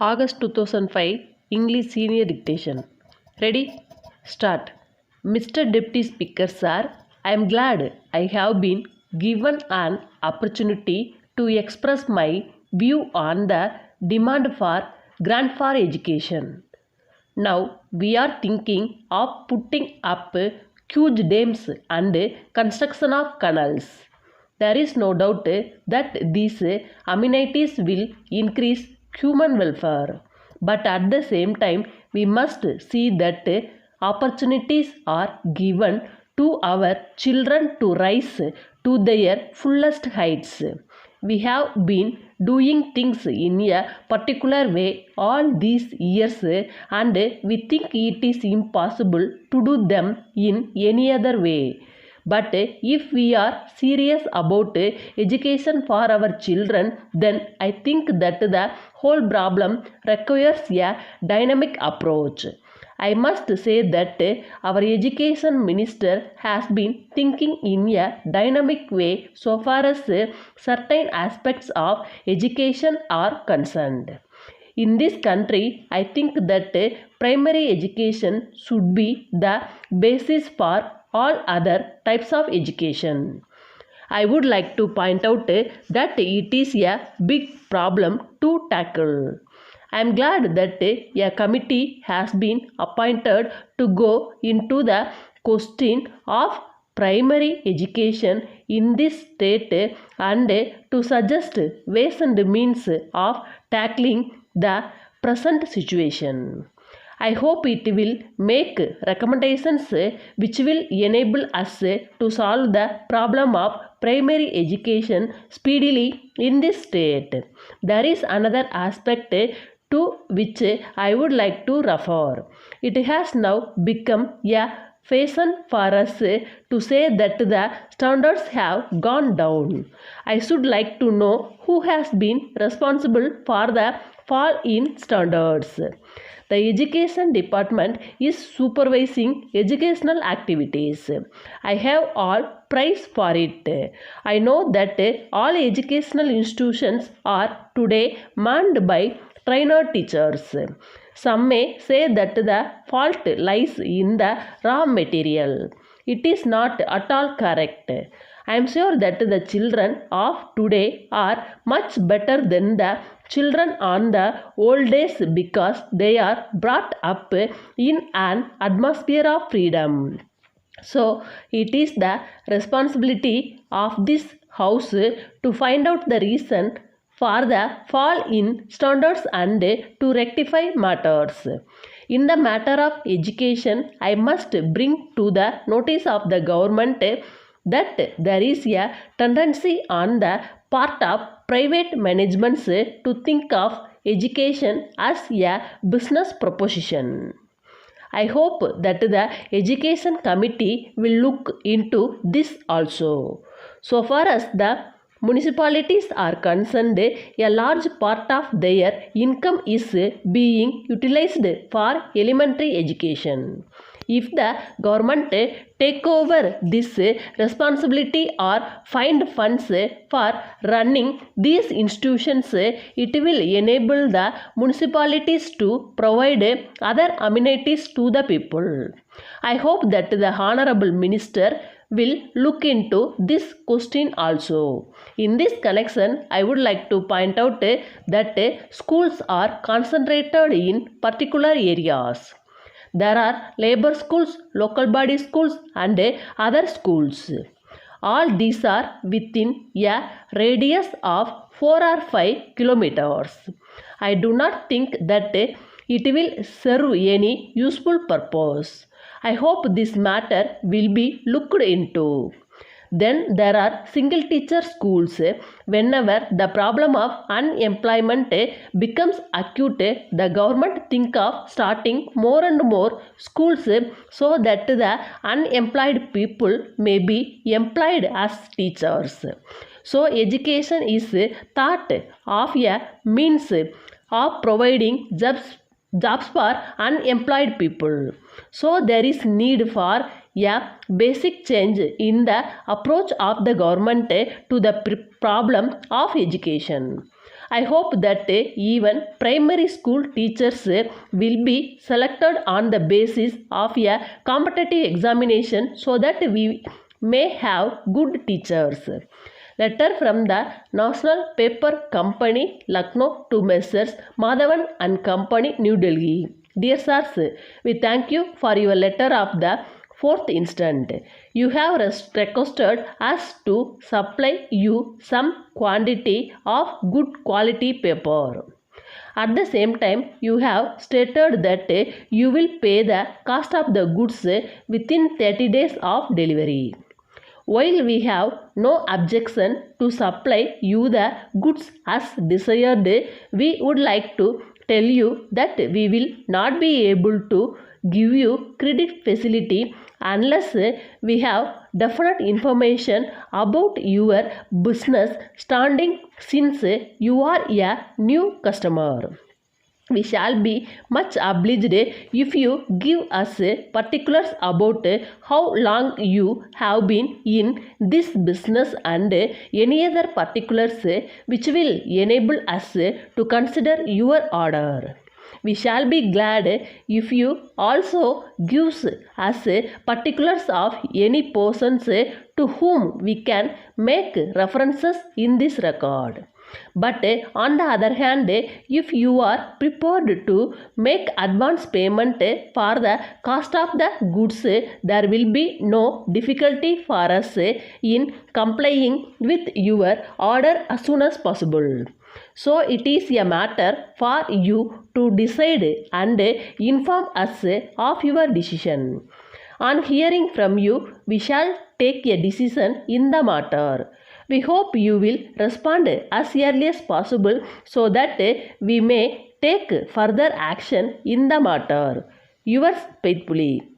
August 2005 English Senior Dictation. Ready? Start. Mr. Deputy Speaker Sir, I am glad I have been given an opportunity to express my view on the demand for grant for education. Now we are thinking of putting up huge dams and construction of canals. There is no doubt that these amenities will increase human welfare. But at the same time, we must see that opportunities are given to our children to rise to their fullest heights. We have been doing things in a particular way all these years and we think it is impossible to do them in any other way. But if we are serious about education for our children, then I think that the whole problem requires a dynamic approach. I must say that our education minister has been thinking in a dynamic way so far as certain aspects of education are concerned. In this country, I think that primary education should be the basis for all other types of education. I would like to point out that it is a big problem to tackle. I am glad that a committee has been appointed to go into the question of primary education in this state and to suggest ways and means of tackling the present situation. I hope it will make recommendations which will enable us to solve the problem of primary education speedily in this state. There is another aspect to which I would like to refer. It has now become a fashion for us to say that the standards have gone down. I should like to know who has been responsible for the fall in standards. The education department is supervising educational activities. I have all praise for it. I know that all educational institutions are today manned by trainer teachers. Some may say that the fault lies in the raw material. It is not at all correct. I am sure that the children of today are much better than the children on the old days because they are brought up in an atmosphere of freedom. So it is the responsibility of this house to find out the reason for the fall in standards and to rectify matters. In the matter of education, I must bring to the notice of the government that there is a tendency on the part of private managements to think of education as a business proposition. I hope that the education committee will look into this also. So far as the municipalities are concerned, a large part of their income is being utilized for elementary education. If the government take over this responsibility or find funds for running these institutions, it will enable the municipalities to provide other amenities to the people. I hope that the Honorable Minister will look into this question also. In this connection, I would like to point out that schools are concentrated in particular areas. There are labor schools, local body schools and other schools. All these are within a radius of 4 or 5 kilometers. I do not think that it will serve any useful purpose. I hope this matter will be looked into. Then there are single teacher schools. Whenever the problem of unemployment becomes acute, the government think of starting more and more schools so that the unemployed people may be employed as teachers. So education is thought of a means of providing jobs for unemployed people. So there is need for a basic change in the approach of the government to the problem of education. I hope that even primary school teachers will be selected on the basis of a competitive examination so that we may have good teachers. Letter from the National Paper Company, Lucknow to Messrs. Madhavan and Company, New Delhi. Dear sirs, we thank you for your letter of the 4th instant. You have requested us to supply you some quantity of good quality paper. At the same time, you have stated that you will pay the cost of the goods within 30 days of delivery. While we have no objection to supply you the goods as desired, we would like to tell you that we will not be able to give you credit facility unless we have definite information about your business standing since you are a new customer. We shall be much obliged if you give us particulars about how long you have been in this business and any other particulars which will enable us to consider your order. We shall be glad if you also give us particulars of any persons to whom we can make references in this record. But on the other hand, if you are prepared to make advance payment for the cost of the goods, there will be no difficulty for us in complying with your order as soon as possible. So it is a matter for you to decide and inform us of your decision. On hearing from you, we shall take a decision in the matter. We hope you will respond as early as possible so that we may take further action in the matter. Yours faithfully.